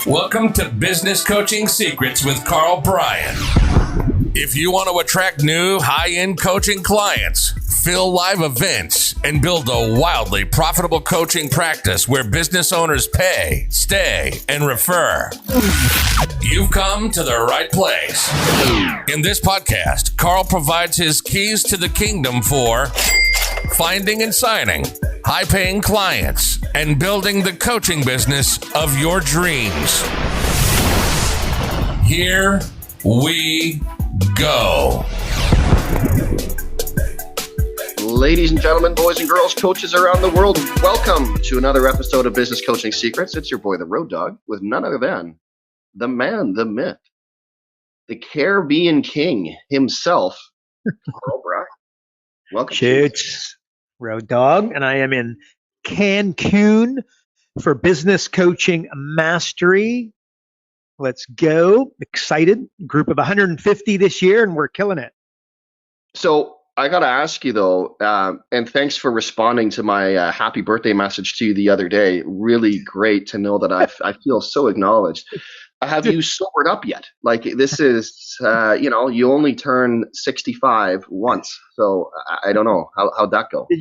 Welcome to Business Coaching Secrets with Karl Bryan. If you want to attract new high-end coaching clients, fill live events, and build a wildly profitable coaching practice where business owners pay, stay, and refer, you've come to the right place. In this podcast, Karl provides his keys to the kingdom for finding and signing high-paying clients and building the coaching business of your dreams. Here we go. Ladies and gentlemen, boys and girls, coaches around the world, welcome to another episode of Business Coaching Secrets. It's your boy, the Road Dog, with none other than the man, the myth, the Caribbean King himself, Karl Bryan. Welcome. Shoots, Road Dog, and I am in Cancun for Business Coaching Mastery. Let's go. Excited. Group of 150 this year, and we're killing it. So I got to ask you, though, and thanks for responding to my happy birthday message to you the other day. Really great to know that I feel so acknowledged. Have you sobered up yet? Like, this is, you only turn 65 once. So I don't know. How'd that go? Did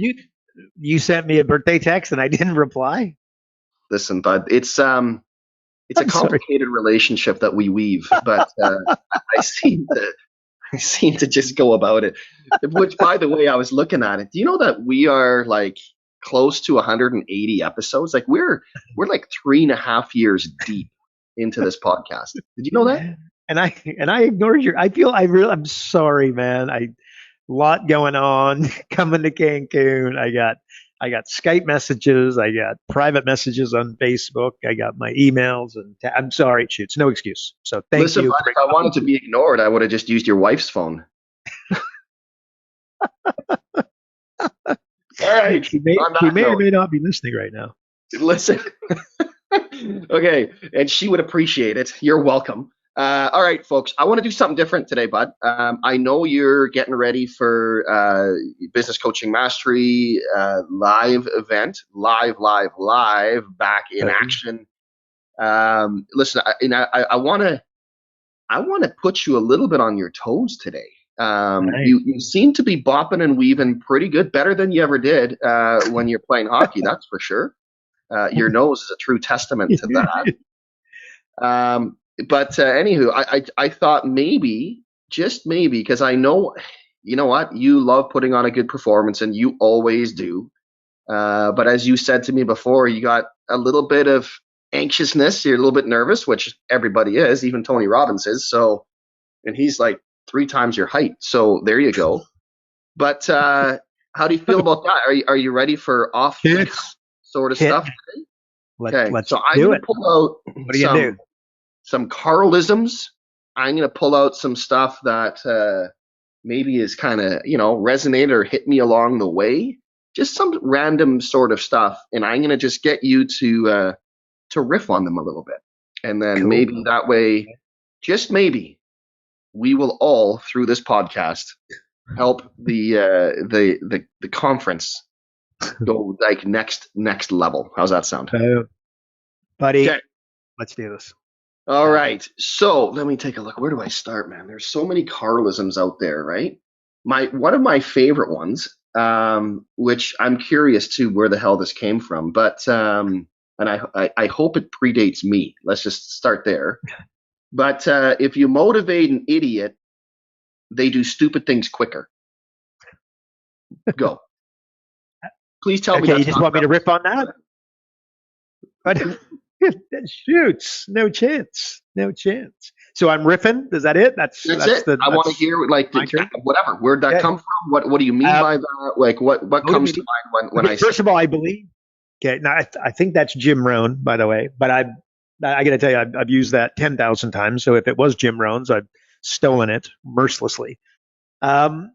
you sent me a birthday text and I didn't reply? Listen, bud, it's a complicated relationship that we weave, but I seem to just go about it. Which, by the way, I was looking at it. Do you know that we are like close to 180 episodes? Like we're like 3.5 years deep into this podcast. Did you know that? And I ignored I'm sorry, man. A lot going on coming to Cancun. I got Skype messages. I got private messages on Facebook. I got my emails, and I'm sorry, Shoots. No excuse. So thank you. Listen, if I wanted to be ignored, I would have just used your wife's phone. All right. She may or may not be listening right now. Listen. Okay. And she would appreciate it. You're welcome. All right, folks. I want to do something different today, bud. I know you're getting ready for Business Coaching Mastery live event, live, back in action. Listen, I want to put you a little bit on your toes today. Nice. You seem to be bopping and weaving pretty good, better than you ever did when you're playing hockey. That's for sure. Your nose is a true testament to that. But anywho, I thought maybe, just maybe, because I know, you know what, you love putting on a good performance, and you always do. But as you said to me before, you got a little bit of anxiousness. You're a little bit nervous, which everybody is, even Tony Robbins is. So, and he's like 3 times your height. So there you go. But how do you feel about that? Are you ready for off sort of stuff today? Let's so I'm going to pull out what do you do? Some Karlisms. I'm going to pull out some stuff that maybe is kind of, resonated or hit me along the way. Just some random sort of stuff. And I'm going to just get you to riff on them a little bit. And then maybe that way, just maybe, we will all, through this podcast, help the conference go like next level. How's that sound? Buddy, okay. Let's do this. All right. So let me take a look. Where do I start, man? There's so many Karlisms out there, right? One of my favorite ones, which I'm curious to where the hell this came from, but and I hope it predates me. Let's just start there. But if you motivate an idiot, they do stupid things quicker. Go. Please tell me. Okay, you just want me to riff on that? But Shoots, no chance. So I'm riffing. Is that it? That's it. I want to hear whatever. Where'd that come from? What do you mean by that? Like what comes to mind when I say? First of all, I believe. Okay, now I think that's Jim Rohn, by the way. But I got to tell you, I've used that 10,000 times. So if it was Jim Rohn's, I've stolen it mercilessly. Well,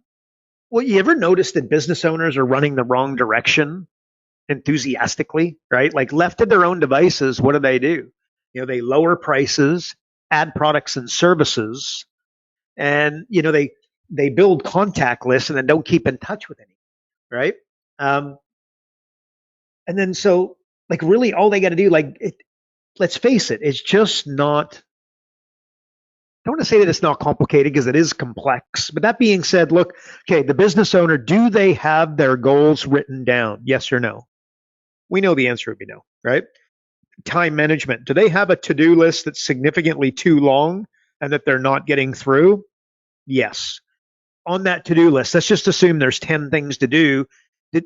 you ever notice that business owners are running the wrong direction enthusiastically, right? Like left to their own devices, what do? They lower prices, add products and services, and they build contact lists and then don't keep in touch with any, right? And then so like really all they got to do, like let's face it, it's just not. I don't want to say that it's not complicated because it is complex. But that being said, look, okay, the business owner, do they have their goals written down? Yes or no? We know the answer would be no, right? Time management. Do they have a to-do list that's significantly too long and that they're not getting through? Yes. On that to-do list, let's just assume there's 10 things to do.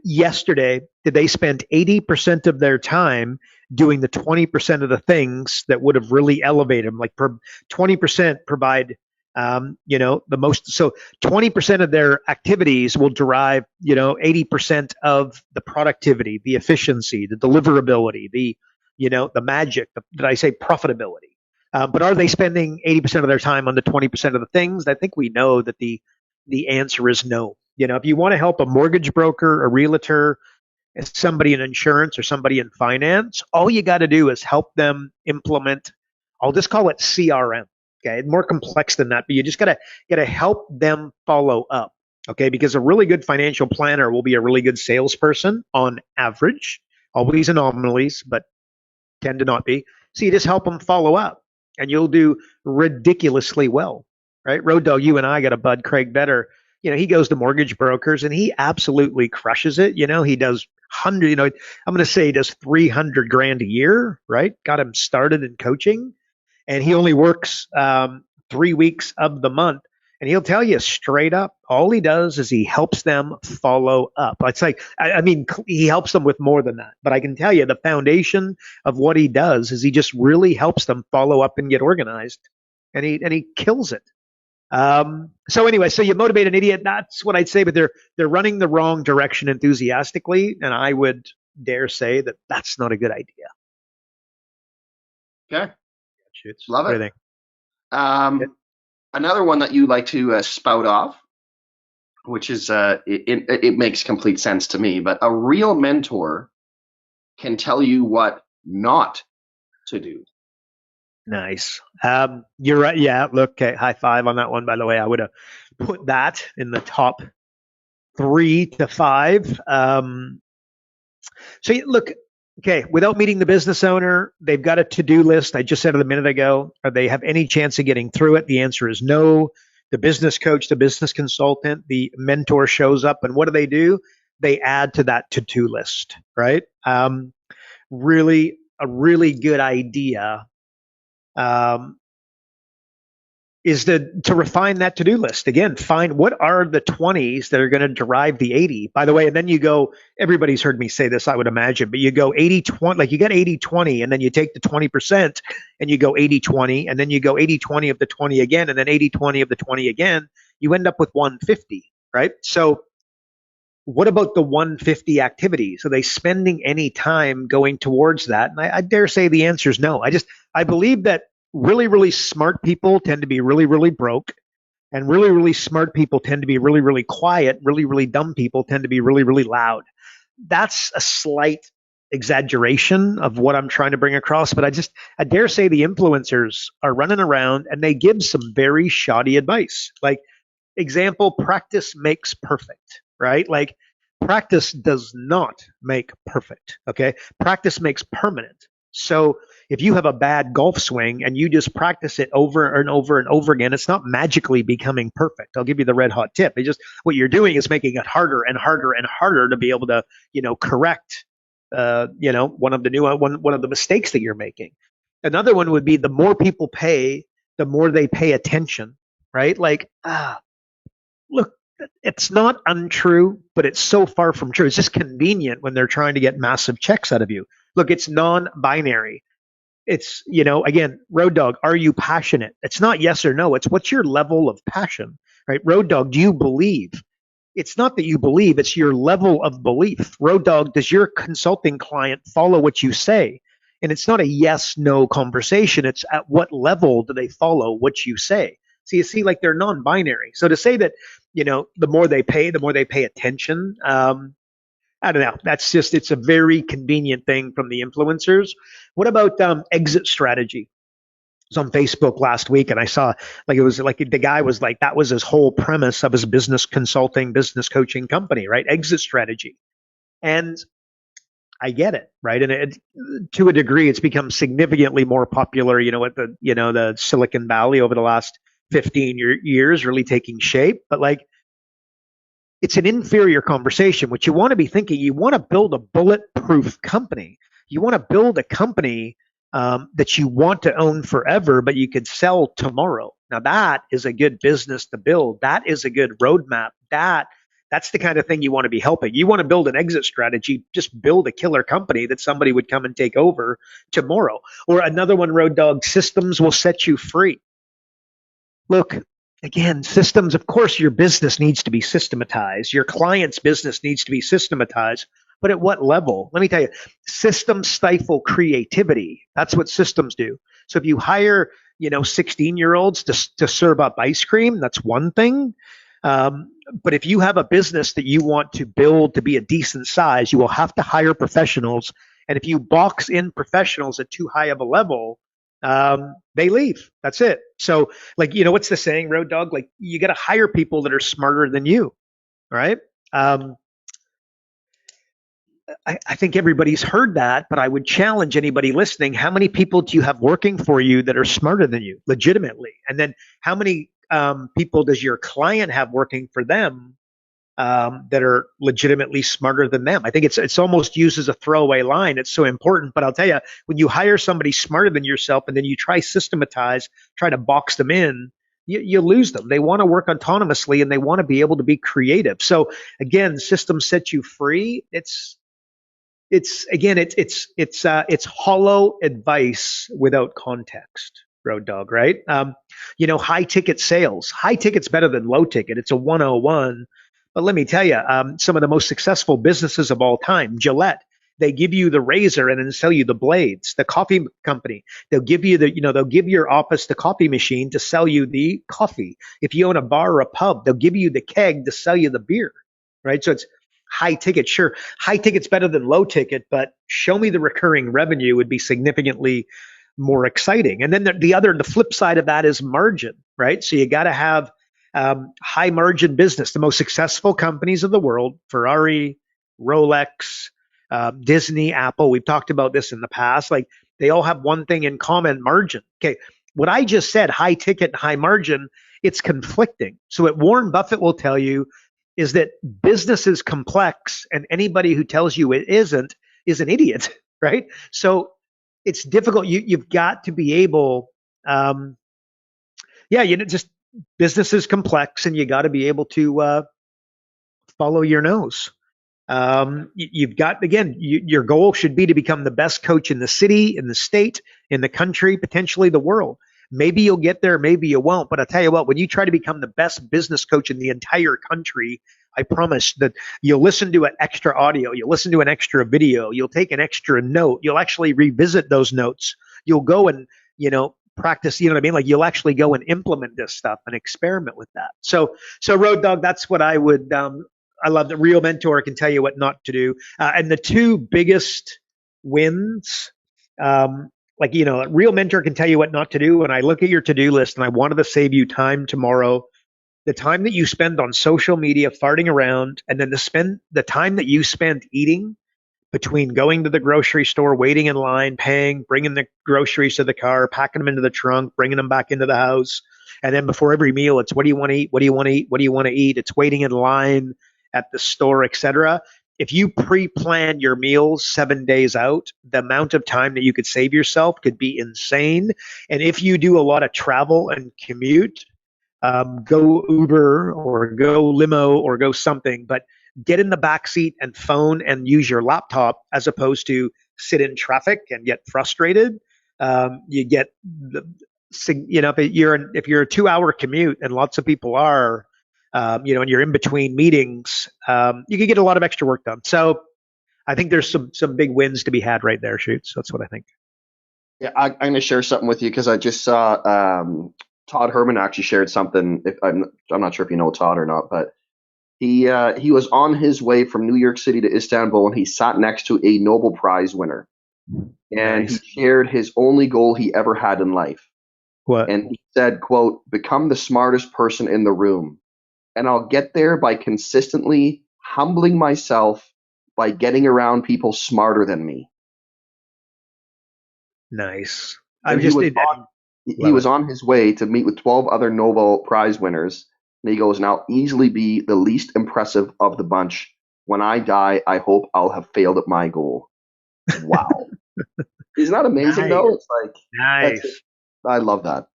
Yesterday, did they spend 80% of their time doing the 20% of the things that would have really elevated them? Like 20% provide, the most. So 20% of their activities will derive, 80% of the productivity, the efficiency, the deliverability, the magic. Did I say profitability? But are they spending 80% of their time on the 20% of the things? I think we know that the answer is no. If you want to help a mortgage broker, a realtor, somebody in insurance, or somebody in finance, all you got to do is help them implement. I'll just call it CRM. Okay, it's more complex than that, but you just gotta help them follow up. Okay, because a really good financial planner will be a really good salesperson on average. Always anomalies, but tend to not be. So you just help them follow up, and you'll do ridiculously well. Right, Road Dog, you and I got a bud, Craig Better. He goes to mortgage brokers and he absolutely crushes it. He does 100, I'm going to say he does 300 grand a year, right? Got him started in coaching, and he only works 3 weeks of the month. And he'll tell you straight up, all he does is he helps them follow up. It's like, he helps them with more than that. But I can tell you the foundation of what he does is he just really helps them follow up and get organized. And he kills it. So anyway, so you motivate an idiot. That's what I'd say, but they're running the wrong direction enthusiastically, and I would dare say that that's not a good idea. Okay, Shoots. Love it. Another one that you like to spout off, which is it makes complete sense to me, but a real mentor can tell you what not to do. Nice. You're right. Yeah. Look, okay, high five on that one. By the way, I would have put that in the top 3 to 5. So look, okay, without meeting the business owner, they've got a to-do list. I just said it a minute ago. Are they have any chance of getting through it? The answer is no. The business coach, the business consultant, the mentor shows up, and what do? They add to that to-do list, right? Really, a really good idea is to refine that to-do list. Again, find what are the 20s that are going to derive the 80. By the way, and then you go, everybody's heard me say this, I would imagine, but you go 80-20, like you got 80-20, and then you take the 20% and you go 80-20, and then you go 80-20 of the 20 again, and then 80-20 of the 20 again. You end up with 150, right? So what about the 150 activities? Are they spending any time going towards that? And I dare say the answer is no. I believe that really, really smart people tend to be really, really broke, and really, really smart people tend to be really, really quiet. Really, really dumb people tend to be really, really loud. That's a slight exaggeration of what I'm trying to bring across, but I dare say the influencers are running around and they give some very shoddy advice. Like, example, practice makes perfect, right? Like, practice does not make perfect, okay? Practice makes permanent. So if you have a bad golf swing and you just practice it over and over and over again, it's not magically becoming perfect. I'll give you the red hot tip. It's just what you're doing is making it harder and harder and harder to be able to, correct, one of the mistakes that you're making. Another one would be the more people pay, the more they pay attention, right? Like, look, it's not untrue, but it's so far from true. It's just convenient when they're trying to get massive checks out of you. Look, it's non-binary. It's, again, Road Dog, are you passionate? It's not yes or no. It's what's your level of passion, right? Road Dog, do you believe? It's not that you believe, it's your level of belief. Road Dog, does your consulting client follow what you say? And it's not a yes-no conversation. It's at what level do they follow what you say? So you see, like, they're non-binary. So to say that, the more they pay attention, I don't know. It's a very convenient thing from the influencers. What about exit strategy? I was on Facebook last week and I saw, like, it was like the guy was like, that was his whole premise of his business consulting, business coaching company, right? Exit strategy. And I get it, right? And to a degree, it's become significantly more popular, at the Silicon Valley over the last 15 years, really taking shape. But like, it's an inferior conversation. What you want to be thinking, you want to build a bulletproof company. You want to build a company that you want to own forever, but you could sell tomorrow. Now that is a good business to build. That is a good roadmap. That's the kind of thing you want to be helping. You want to build an exit strategy, just build a killer company that somebody would come and take over tomorrow. Or another one, Road Dog, systems will set you free. Look, again, systems, of course, your business needs to be systematized. Your client's business needs to be systematized. But at what level? Let me tell you, systems stifle creativity. That's what systems do. So if you hire, 16-year-olds to serve up ice cream, that's one thing. But if you have a business that you want to build to be a decent size, you will have to hire professionals. And if you box in professionals at too high of a level, they leave. That's it. So, like, what's the saying, Road Dog? Like, you got to hire people that are smarter than you, right? I think everybody's heard that, but I would challenge anybody listening. How many people do you have working for you that are smarter than you, legitimately? And then how many people does your client have working for them that are legitimately smarter than them? I think it's almost used as a throwaway line. It's so important. But I'll tell you, when you hire somebody smarter than yourself and then you try to box them in, you lose them. They want to work autonomously and they want to be able to be creative. So again, systems set you free. It's hollow advice without context, Road Dog, right? High ticket sales. High ticket's better than low ticket. It's a 101. But let me tell you, some of the most successful businesses of all time, Gillette, they give you the razor and then sell you the blades. The coffee company, they'll give your office the coffee machine to sell you the coffee. If you own a bar or a pub, they'll give you the keg to sell you the beer, right? So it's high ticket. Sure, high ticket's better than low ticket, but show me the recurring revenue would be significantly more exciting. And then the flip side of that is margin, right? So you got to have high margin business. The most successful companies of the world, Ferrari, Rolex, Disney, Apple, we've talked about this in the past, like they all have one thing in common: margin. Okay, what I just said, high ticket and high margin, it's conflicting. So what Warren Buffett will tell you is that business is complex, and anybody who tells you it isn't is an idiot, right? So it's difficult. You've got to be able, just business is complex, and you got to be able to follow your nose. You've got, again, your goal should be to become the best coach in the city, in the state, in the country, potentially the world. Maybe you'll get there, maybe you won't. But I'll tell you what, when you try to become the best business coach in the entire country, I promise that you'll listen to an extra audio, you'll listen to an extra video, you'll take an extra note, you'll actually revisit those notes. You'll go and, practice, you know what I mean? Like, you'll actually go and implement this stuff and experiment with that. So Road Dog, that's what I would, I love that Real Mentor can tell you what not to do. And the two biggest wins, Real Mentor can tell you what not to do. And I look at your to-do list and I wanted to save you time tomorrow, the time that you spend on social media farting around, and then the time that you spend eating between going to the grocery store, waiting in line, paying, bringing the groceries to the car, packing them into the trunk, bringing them back into the house. And then before every meal, it's what do you want to eat? What do you want to eat? What do you want to eat? It's waiting in line at the store, etc. If you pre-plan your meals 7 days out, the amount of time that you could save yourself could be insane. And if you do a lot of travel and commute, go Uber or go limo or go something, but get in the back seat and phone and use your laptop as opposed to sit in traffic and get frustrated. You get if you're a 2-hour commute, and lots of people are, and you're in between meetings, you can get a lot of extra work done. So I think there's some big wins to be had right there, Shoots. That's what I think. Yeah, I'm going to share something with you because I just saw Todd Herman actually shared something. I'm not sure if you know Todd or not, but he was on his way from New York City to Istanbul, and he sat next to a Nobel Prize winner, and Nice. he shared his only goal he ever had in life. What? And he said, quote, "Become the smartest person in the room. And I'll get there by consistently humbling myself by getting around people smarter than me. Nice. And he Love was it. on his way to meet with 12 other Nobel Prize winners. And he goes, now easily be the least impressive of the bunch. When I die, I hope I'll have failed at my goal. Wow. Isn't that amazing, Nice. though? It's like, Nice. I love that.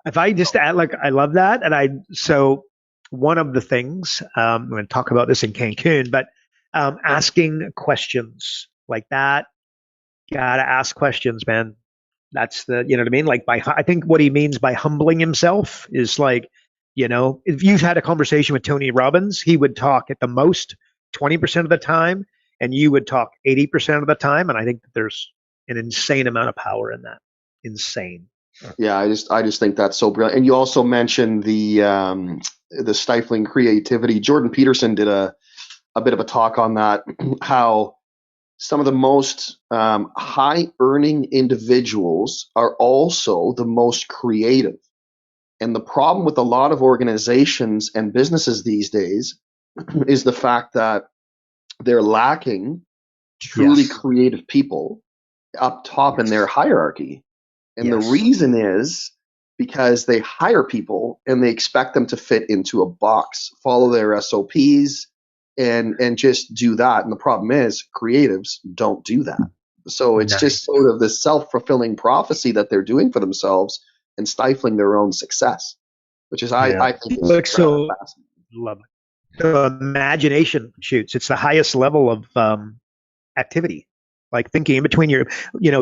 If I just add, like, I love that. So one of the things, I'm going to talk about this in Cancun, but asking questions like that, gotta ask questions, man. That's you know what I mean? Like, I think what he means by humbling himself is like, if you've had a conversation with Tony Robbins, he would talk at the most 20% of the time, and you would talk 80% of the time. And I think that there's an insane amount of power in that. Insane. Yeah, I just think that's so brilliant. And you also mentioned the stifling creativity. Jordan Peterson did a bit of a talk on that, how some of the most high earning individuals are also the most creative. And the problem with a lot of organizations and businesses these days is the fact that they're lacking truly Yes. creative people up top in their hierarchy. And the Yes. reason is because they hire people and they expect them to fit into a box, follow their SOPs, and just do that. And the problem is creatives don't do that. So it's just Nice. sort of this self-fulfilling prophecy that they're doing for themselves and stifling their own success, which is Yeah. I think is Like, so fascinating. love it. So imagination shoots. It's the highest level of activity. Like thinking in between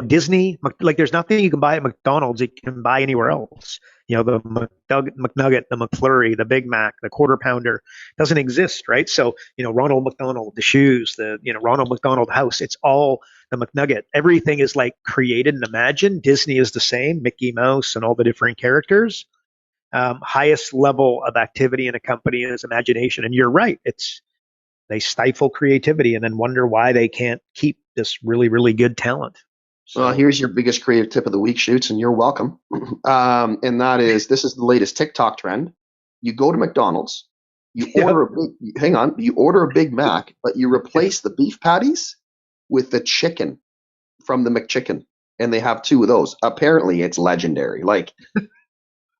Disney, like there's nothing you can buy at McDonald's you can buy anywhere else. The McNugget, the McFlurry, the Big Mac, the Quarter Pounder doesn't exist, right? So, Ronald McDonald, the shoes, the, Ronald McDonald house, it's all the McNugget. Everything is like created and imagined. Disney is the same, Mickey Mouse and all the different characters. Highest level of activity in a company is imagination. And you're right. They stifle creativity and then wonder why they can't keep this really, really good talent. So, Well, here's your biggest creative tip of the week, Shoots, and you're welcome. And that is, this is the latest TikTok trend. You go to McDonald's, you order a Big Mac, but you replace the beef patties with the chicken from the McChicken, and they have two of those. Apparently, it's legendary. Like,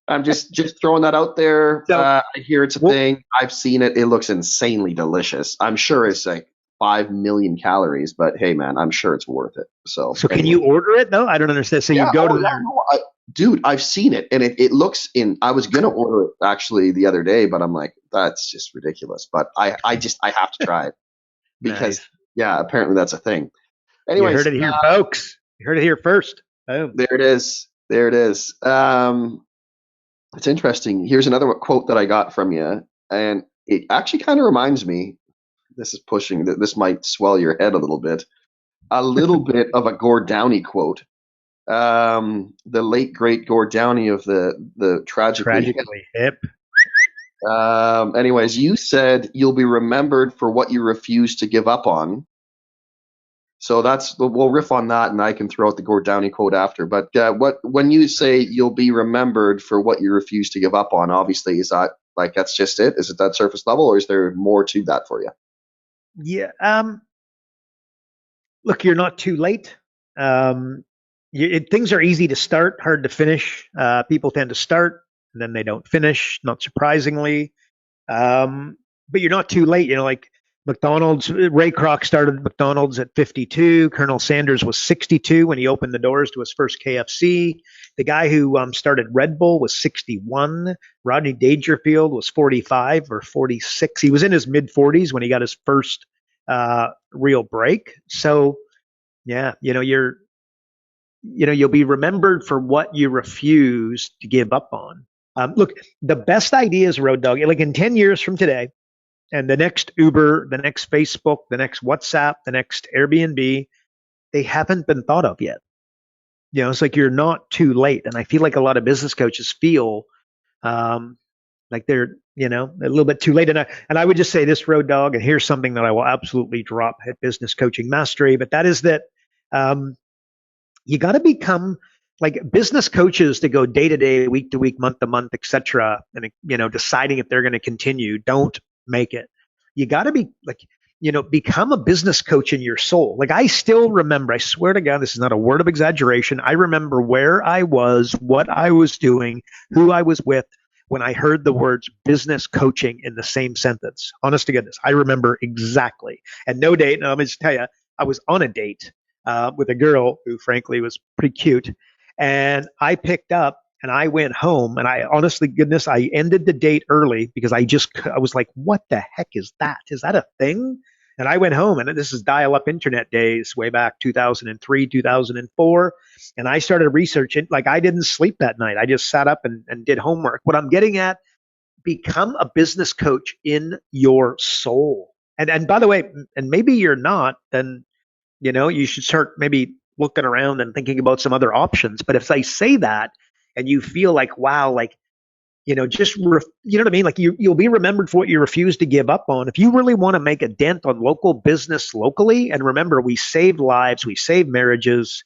I'm just throwing that out there. So- I hear it's a thing. I've seen it. It looks insanely delicious. I'm sure it's like 5 million calories, but hey, man, I'm sure it's worth it. So can you order it though? I don't understand. So you go to there. Dude, I've seen it, and it looks in. I was gonna order it actually the other day, but I'm like, that's just ridiculous. But I have to try it because apparently that's a thing. Anyways, you heard it here, folks. You heard it here first. Boom. There it is. There it is. It's interesting. Here's another quote that I got from you, and it actually kind of reminds me. This is pushing. This might swell your head a little bit. A little bit of a Gord Downie quote. The late great Gord Downie of the tragically hip. Anyways, you said you'll be remembered for what you refuse to give up on. So we'll riff on that, and I can throw out the Gord Downie quote after. But when you say you'll be remembered for what you refuse to give up on, obviously, is that like that's just it? Is it that surface level, or is there more to that for you? Yeah. Look, you're not too late. Things are easy to start, hard to finish. People tend to start and then they don't finish, not surprisingly. But you're not too late. Like McDonald's, Ray Kroc started McDonald's at 52. Colonel Sanders was 62 when he opened the doors to his first KFC. The guy who started Red Bull was 61. Rodney Dangerfield was 45 or 46. He was in his mid 40s when he got his first real break. So, yeah, you'll be remembered for what you refuse to give up on. Look, the best ideas, Road Dog, like in 10 years from today, and the next Uber, the next Facebook, the next WhatsApp, the next Airbnb, they haven't been thought of yet. It's like you're not too late. And I feel like a lot of business coaches feel like they're, a little bit too late. And I would just say this, Road Dog, and here's something that I will absolutely drop at Business Coaching Mastery, but that is that you got to become like business coaches to go day to day, week to week, month to month, etc. And deciding if they're going to continue, don't make it. You got to be like become a business coach in your soul. Like I still remember, I swear to God, this is not a word of exaggeration. I remember where I was, what I was doing, who I was with when I heard the words business coaching in the same sentence. Honest to goodness, I remember exactly. And no date. And let me just tell you, I was on a date with a girl who, frankly, was pretty cute. And I picked up and I went home. And I, honestly, goodness, I ended the date early because I was like, what the heck is that? Is that a thing? And I went home, and this is dial-up internet days, way back 2003, 2004. And I started researching. Like I didn't sleep that night. I just sat up and did homework. What I'm getting at, become a business coach in your soul. And by the way, and maybe you're not, then you should start maybe looking around and thinking about some other options. But if I say that and you feel like, wow, like just you know what I mean? Like you'll be remembered for what you refuse to give up on. If you really want to make a dent on local business locally, and remember, we save lives, we save marriages,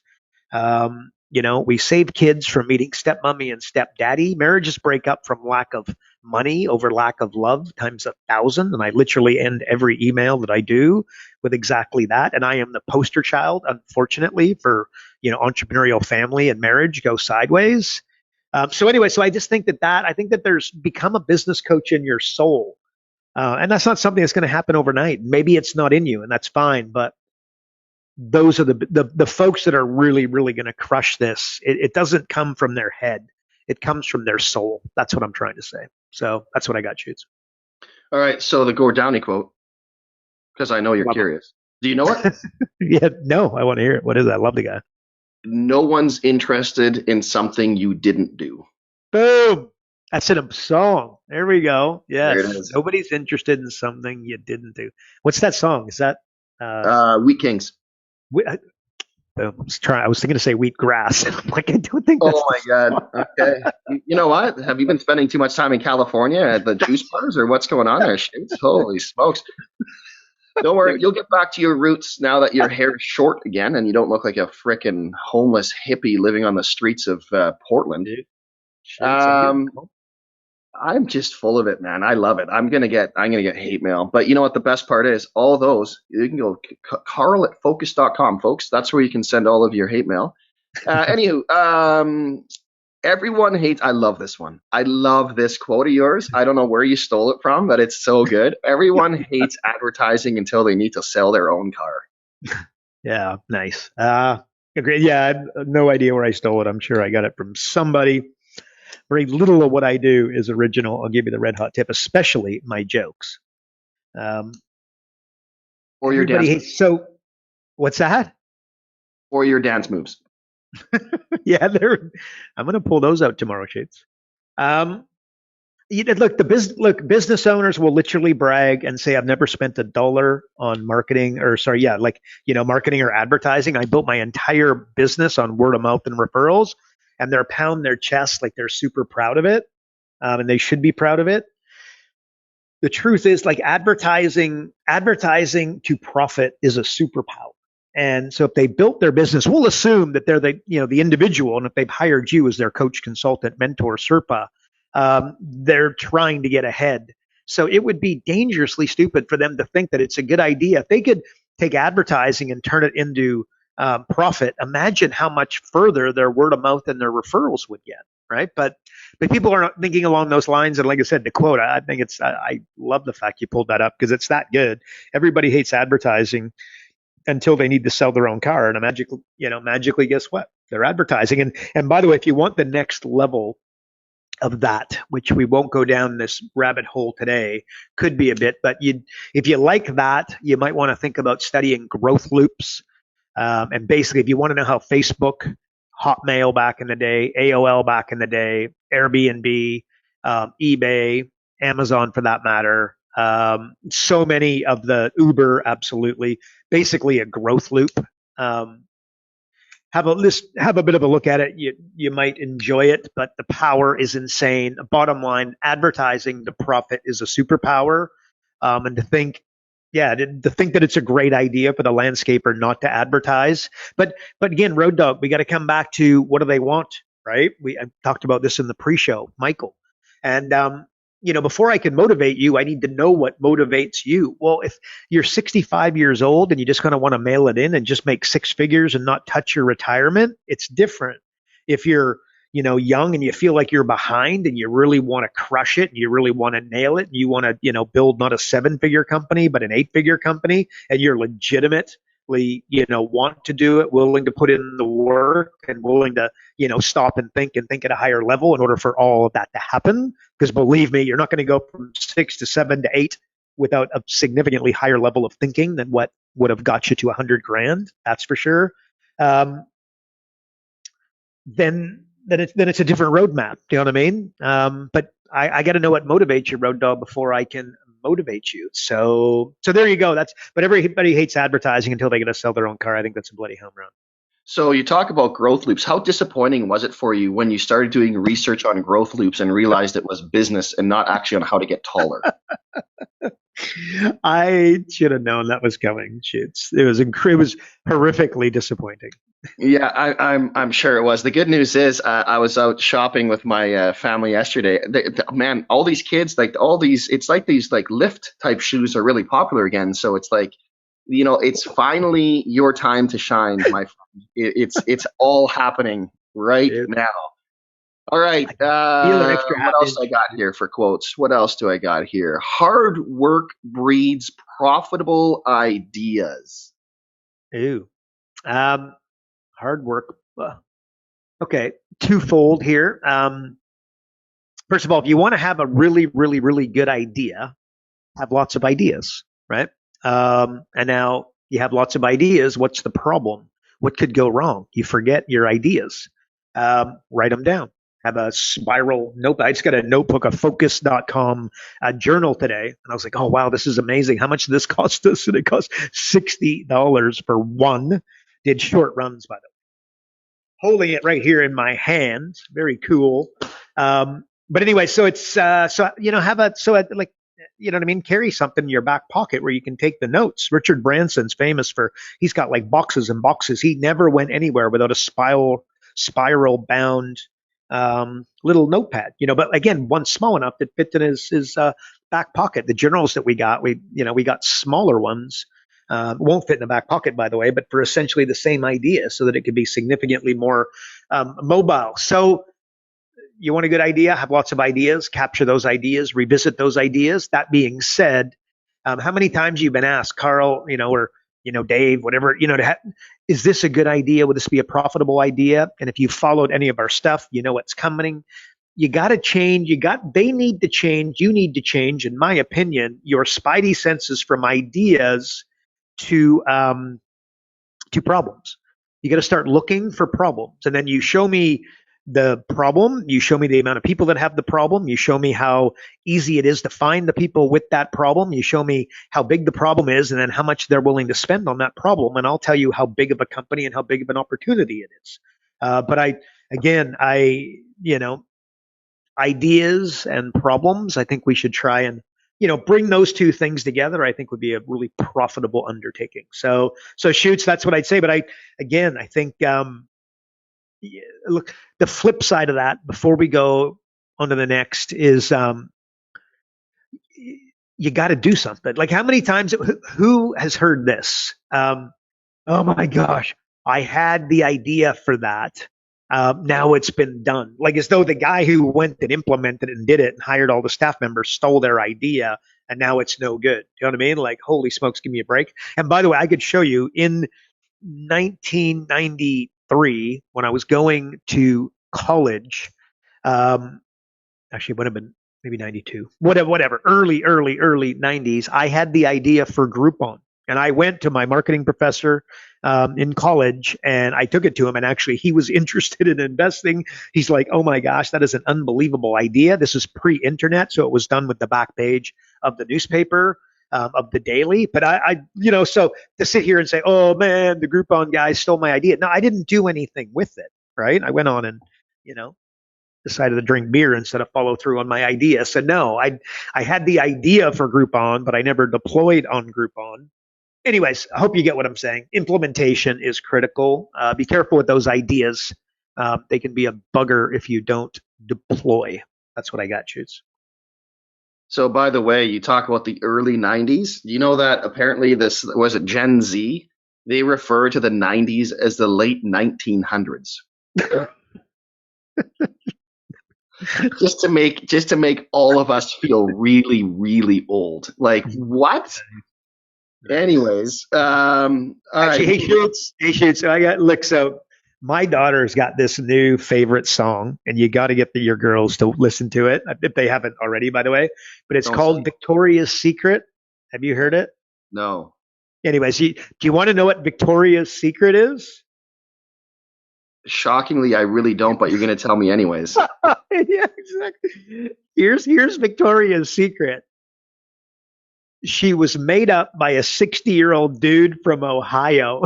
we save kids from meeting stepmommy and stepdaddy. Marriages break up from lack of money over lack of love times 1,000. And I literally end every email that I do with exactly that. And I am the poster child, unfortunately, for entrepreneurial family and marriage go sideways. So anyway, so I just think I think that there's become a business coach in your soul. And that's not something that's going to happen overnight. Maybe it's not in you, and that's fine. But those are the folks that are really, really going to crush this. It doesn't come from their head. It comes from their soul. That's what I'm trying to say. So that's what I got, Shoots. All right. So the Gord Downey quote, because I know you're curious. Do you know it? Yeah, no, I want to hear it. What is that? I love the guy. No one's interested in something you didn't do. Boom. That's in a song. There we go. Yes. There it is. Nobody's interested in something you didn't do. What's that song? Is that Wheat Kings? I was thinking to say wheat grass. I'm like, I don't think that's. Oh my God. Okay. You know what? Have you been spending too much time in California at the juice bars, or what's going on there? Shoots? Holy smokes. Don't worry, you'll get back to your roots now that your hair is short again and you don't look like a frickin' homeless hippie living on the streets of Portland. I'm just full of it, man. I love it. I'm gonna get hate mail, but you know what? The best part is, all those you can go Carl@focus.com, folks. That's where you can send all of your hate mail. Anywho, everyone hates. I love this one. I love this quote of yours. I don't know where you stole it from, but it's so good. Everyone hates advertising until they need to sell their own car. Yeah, nice. Agreed. Yeah, I have no idea where I stole it. I'm sure I got it from somebody. Very little of what I do is original. I'll give you the red hot tip, especially my jokes. Or your dance moves. So, what's that? Or your dance moves. Yeah, I'm going to pull those out tomorrow, Shades. Look, business owners will literally brag and say, "I've never spent $1 on marketing," marketing or advertising. I built my entire business on word of mouth and referrals, and they're pounding their chest like they're super proud of it, and they should be proud of it. The truth is, like advertising to profit is a superpower. And so if they built their business, we'll assume that they're the individual, and if they've hired you as their coach, consultant, mentor, Sherpa, they're trying to get ahead. So it would be dangerously stupid for them to think that it's a good idea. If they could take advertising and turn it into profit, imagine how much further their word of mouth and their referrals would get, right? But people are not thinking along those lines. And like I said, the quote, I think I love the fact you pulled that up because it's that good. Everybody hates advertising until they need to sell their own car, and magically, guess what? They're advertising. And by the way, if you want the next level of that, which we won't go down this rabbit hole today, could be a bit, but if you like that, you might want to think about studying growth loops. And basically, if you want to know how Facebook, Hotmail back in the day, AOL back in the day, Airbnb, eBay, Amazon for that matter, so many of the Uber, absolutely, basically a growth loop. Have a bit of a look at it. You might enjoy it, but the power is insane. Bottom line, advertising to profit is a superpower. And to think that it's a great idea for the landscaper not to advertise. But again, Road Dog, we got to come back to what do they want, right? I talked about this in the pre-show, Michael. And before I can motivate you, I need to know what motivates you. Well, if you're 65 years old and you just kind of want to mail it in and just make six figures and not touch your retirement, it's different. If you're, young and you feel like you're behind and you really want to crush it and you really want to nail it and you want to, build not a 7-figure company, but an 8-figure company, and you're legitimately, want to do it, willing to put in the work and willing to, stop and think at a higher level in order for all of that to happen. Because believe me, you're not going to go from 6 to 7 to 8 without a significantly higher level of thinking than what would have got you to 100 grand. That's for sure. Then it's a different roadmap. Do you know what I mean? But I got to know what motivates you, Road Dog, before I can motivate you. So there you go. But everybody hates advertising until they get to sell their own car. I think that's a bloody home run. So you talk about growth loops. How disappointing was it for you when you started doing research on growth loops and realized it was business and not actually on how to get taller? I should have known that was coming. It was horrifically disappointing. Yeah, I'm sure it was. The good news is I was out shopping with my family yesterday. Man, all these kids, it's like these like lift type shoes are really popular again. So it's like, it's finally your time to shine, my friend. It's all happening right now. All right. What else I got here for quotes? What else do I got here? Hard work breeds profitable ideas. Ooh. Hard work. Okay. Twofold here. First of all, if you want to have a really, really, really good idea, have lots of ideas, right? And now you have lots of ideas. What's the problem? What could go wrong? You forget your ideas. Write them down. Have a spiral notebook. I just got a notebook, a focus.com journal today. And I was like, oh, wow, this is amazing. How much did this cost us? And it cost $60 for one. Did short runs, by the way. Holding it right here in my hand. Very cool. But anyway, so it's, have like, you know what I mean? Carry something in your back pocket where you can take the notes. Richard Branson's famous he's got like boxes and boxes. He never went anywhere without a spiral bound little notepad, but again, one small enough that fit in his back pocket. The journals that we got smaller ones, won't fit in the back pocket, by the way, but for essentially the same idea so that it could be significantly more mobile. So you want a good idea, have lots of ideas, capture those ideas, revisit those ideas. That being said, how many times you've been asked, Carl, or Dave, whatever, is this a good idea? Would this be a profitable idea? And if you followed any of our stuff, you know what's coming. You got to change. They need to change. You need to change. In my opinion, your spidey senses from ideas to problems. You got to start looking for problems, and then you show me the problem. You show me the amount of people that have the problem. You show me how easy it is to find the people with that problem. You show me how big the problem is and then how much they're willing to spend on that problem. And I'll tell you how big of a company and how big of an opportunity it is. But ideas and problems, I think we should try and, bring those two things together. I think would be a really profitable undertaking. So shoots, that's what I'd say. But I think, look, the flip side of that, before we go on to the next, is you got to do something. Like, how many times, who has heard this? Oh my gosh, I had the idea for that. Now it's been done. Like, as though the guy who went and implemented it and did it and hired all the staff members stole their idea and now it's no good. Do you know what I mean? Like, holy smokes, give me a break. And by the way, I could show you in 1993, when I was going to college, actually it would have been maybe 92, whatever, early 90s, I had the idea for Groupon. And I went to my marketing professor in college and I took it to him, and actually he was interested in investing. He's like, oh my gosh, that is an unbelievable idea. This is pre-internet, so it was done with the back page of the newspaper. Of the daily, but so to sit here and say, oh man, the Groupon guys stole my idea. No, I didn't do anything with it, right? I went on and, decided to drink beer instead of follow through on my idea. So no, I had the idea for Groupon, but I never deployed on Groupon. Anyways, I hope you get what I'm saying. Implementation is critical. Be careful with those ideas. They can be a bugger if you don't deploy. That's what I got, Shoots. So, by the way, you talk about the early 90s. You know that apparently this was it Gen Z? They refer to the 90s as the late 1900s. Just to make all of us feel really, really old. Like what? Anyways, all right. Actually, he shoots. So I got look. So my daughter's got this new favorite song, and you got to get your girls to listen to it if they haven't already, by the way. But it's Don't say called Victoria's Secret. Have you heard it? no. Anyways, do you want to know what Victoria's Secret is? Shockingly, I really don't, but you're going to tell me anyways. Yeah, exactly. Here's Victoria's Secret. She was made up by a 60-year-old dude from Ohio.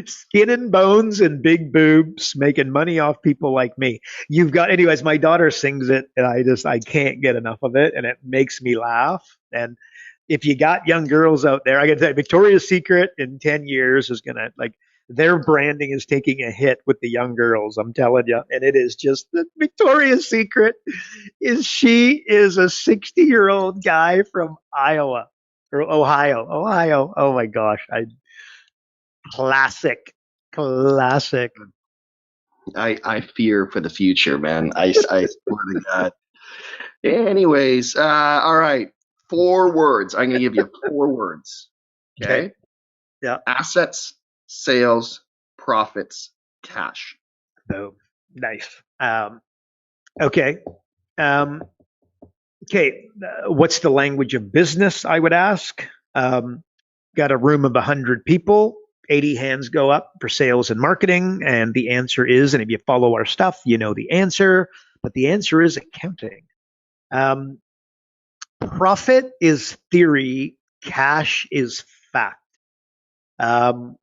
Skin and bones and big boobs, making money off people like me. You've got, anyways, my daughter sings it, and I can't get enough of it, and it makes me laugh. And if you got young girls out there, I got to say, Victoria's Secret in 10 years is going to, like, their branding is taking a hit with the young girls, I'm telling you. And it is just the Victoria's Secret she is a 60-year-old guy from Iowa or Ohio. Ohio. Oh my gosh. Classic. Classic. I fear for the future, man. I swear to God. Anyways, all right. 4 words. I'm going to give you 4 words. Okay. Okay. Yeah. Assets, sales, profits, cash. So nice. Okay. Um, okay. What's the language of business? I would ask. Got a room of 100 people. 80 hands go up for sales and marketing. And the answer is, and if you follow our stuff, you know the answer, but the answer is accounting. Um, Profit is theory, cash is fact. Um,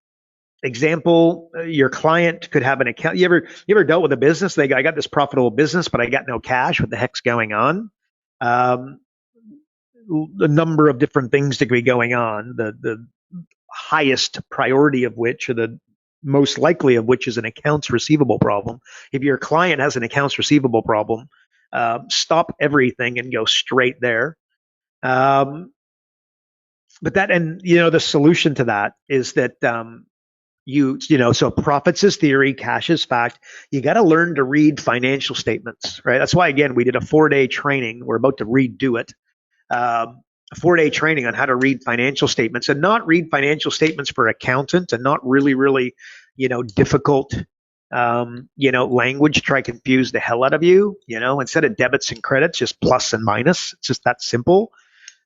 Example, your client could have an account. You ever dealt with a business? They go, I got this profitable business, but I got no cash. What the heck's going on? Um, a number of different things that could be going on. The highest priority of which, or the most likely of which, is an accounts receivable problem. If your client has an accounts receivable problem, stop everything and go straight there. Um, but that, and the solution to that is that so profits is theory, cash is fact. You got to learn to read financial statements, right? That's why, again, we did a 4-day training. We're about to redo it. A 4-day training on how to read financial statements, and not read financial statements for accountant, and not really, really, difficult, language, try to confuse the hell out of you, instead of debits and credits, just plus and minus. It's just that simple.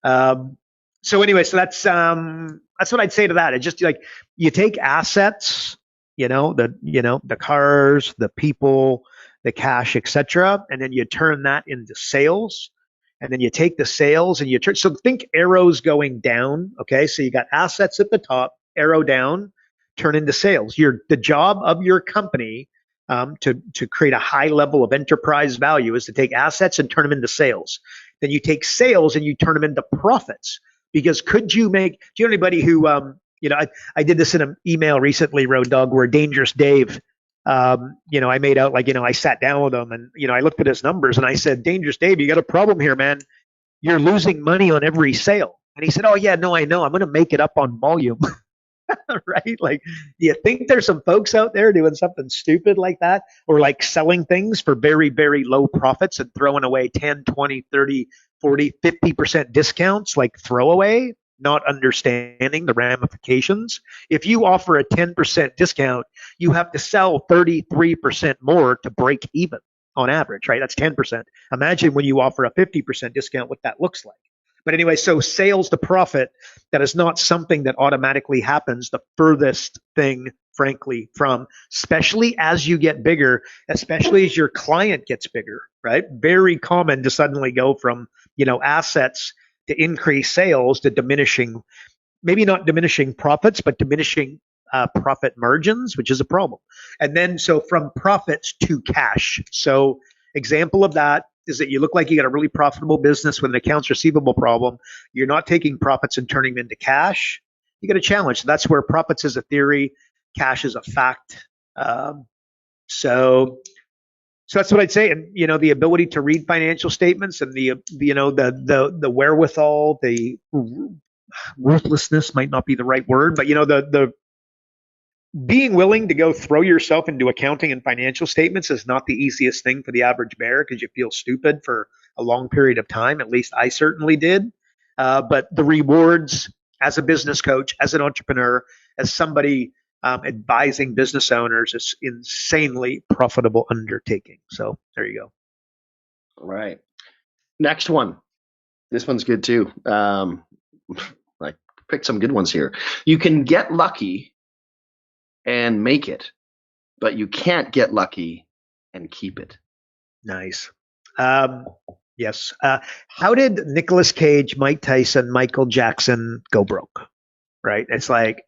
So anyway, so that's what I'd say to that. It's just like, you take assets, the cars, the people, the cash, etc., and then you turn that into sales. And then you take the sales and you turn. So think arrows going down. Okay, so you got assets at the top, arrow down, turn into sales. The job of your company, to create a high level of enterprise value, is to take assets and turn them into sales. Then you take sales and you turn them into profits. Because do you know anybody who, I did this in an email recently, Road Dog, where Dangerous Dave, I made out like, I sat down with him, and, I looked at his numbers and I said, Dangerous Dave, you got a problem here, man. You're losing money on every sale. And he said, oh yeah, no, I know. I'm going to make it up on volume. Right? Like, do you think there's some folks out there doing something stupid like that, or like selling things for very, very low profits and throwing away 10, 20, 30, 40, 50% discounts, like throwaway, not understanding the ramifications? If you offer a 10% discount, you have to sell 33% more to break even on average, right? That's 10%. Imagine when you offer a 50% discount, what that looks like. But anyway, so sales to profit, that is not something that automatically happens. The furthest thing, frankly, from, especially as you get bigger, especially as your client gets bigger, right? Very common to suddenly go from, assets to increase sales to diminishing, maybe not diminishing profits, but diminishing profit margins, which is a problem. And then, so from profits to cash. So example of that is that you look like you got a really profitable business with an accounts receivable problem. You're not taking profits and turning them into cash. You got a challenge. So that's where profits is a theory, cash is a fact. So So that's what I'd say. And the ability to read financial statements and the wherewithal, the ruthlessness might not be the right word, but the being willing to go throw yourself into accounting and financial statements is not the easiest thing for the average bear, because you feel stupid for a long period of time. At least I certainly did. But the rewards as a business coach, as an entrepreneur, as somebody advising business owners, is insanely profitable undertaking. So there you go. All right. Next one. This one's good too. Like, pick some good ones here. You can get lucky and make it, but you can't get lucky and keep it. Nice. Yes. How did Nicolas Cage, Mike Tyson, Michael Jackson go broke? Right? It's like,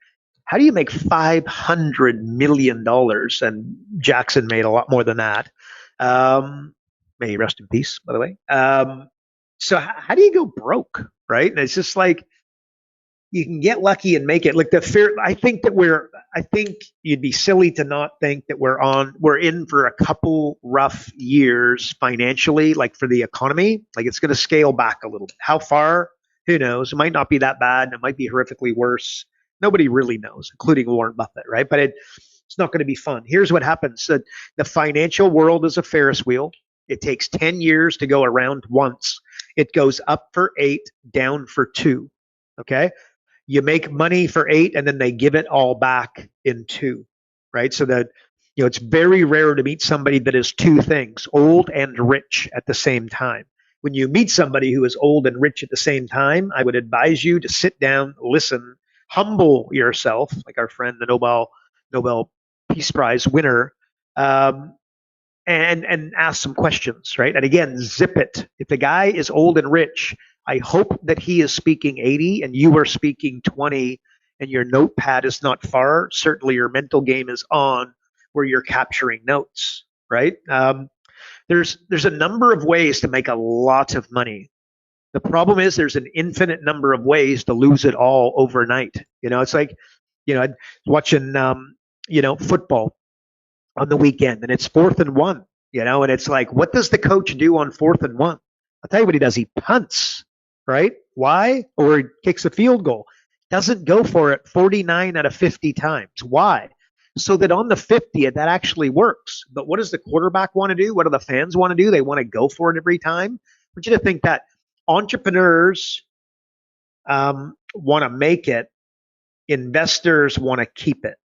how do you make $500 million? And Jackson made a lot more than that. May he rest in peace, by the way. So how do you go broke? Right? And it's just like, you can get lucky and make it. Like I think you'd be silly to not think that we're in for a couple rough years financially, like for the economy. Like, it's going to scale back a little bit. How far? Who knows? It might not be that bad. It might be horrifically worse. Nobody really knows, including Warren Buffett, right? But it's not going to be fun. Here's what happens. The financial world is a Ferris wheel. It takes 10 years to go around once. It goes up for 8, down for 2. Okay? You make money for 8, and then they give it all back in 2, right? So that, it's very rare to meet somebody that is 2 things, old and rich at the same time. When you meet somebody who is old and rich at the same time, I would advise you to sit down, listen, humble yourself, like our friend, the Nobel Peace Prize winner, and ask some questions, right? And again, zip it. If the guy is old and rich, I hope that he is speaking 80 and you are speaking 20, and your notepad is not far. Certainly your mental game is on, where you're capturing notes, right? There's a number of ways to make a lot of money. The problem is there's an infinite number of ways to lose it all overnight. It's like, watching, football on the weekend, and it's 4th and 1, and it's like, what does the coach do on 4th and 1? I'll tell you what he does. He punts, right? Why? Or he kicks a field goal. Doesn't go for it 49 out of 50 times. Why? So that on the 50th, that actually works. But what does the quarterback want to do? What do the fans want to do? They want to go for it every time. I want you to think that entrepreneurs want to make it. Investors want to keep it.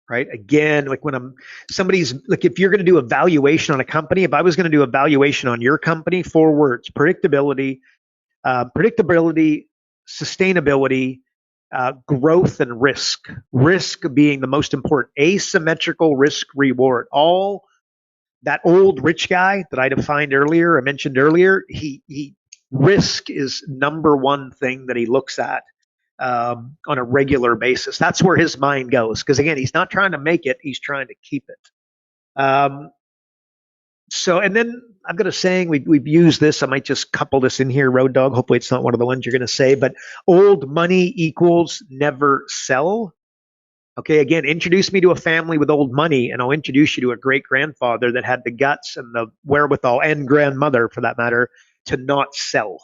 Right? Again, like when if you're going to do a valuation on a company, if I was going to do a valuation on your company, 4 words: predictability, sustainability, growth, and risk. Risk being the most important. Asymmetrical risk reward. All that old rich guy that I mentioned earlier, he risk is number one thing that he looks at on a regular basis. That's where his mind goes, because again, he's not trying to make it, he's trying to keep it. And then I've got a saying, we've used this, I might just couple this in here, Road Dog. Hopefully it's not one of the ones you're going to say, but old money equals never sell. Okay, again, introduce me to a family with old money, and I'll introduce you to a great grandfather that had the guts and the wherewithal, and grandmother for that matter, to not sell.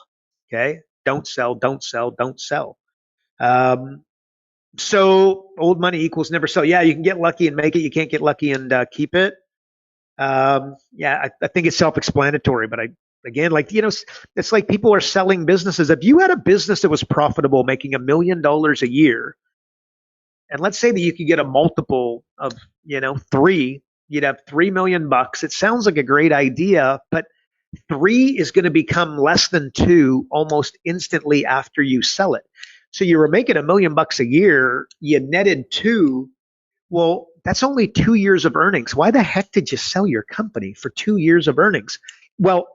Okay, don't sell, don't sell, don't sell. So old money equals never sell. Yeah, you can get lucky and make it. You can't get lucky and keep it. I think it's self-explanatory, but it's like people are selling businesses. If you had a business that was profitable, making $1 million a year, and let's say that you could get a multiple of, 3, you'd have $3 million. It sounds like a great idea, but 3 is going to become less than 2 almost instantly after you sell it. So you were making $1 million a year, you netted 2. Well, that's only 2 years of earnings. Why the heck did you sell your company for 2 years of earnings? Well,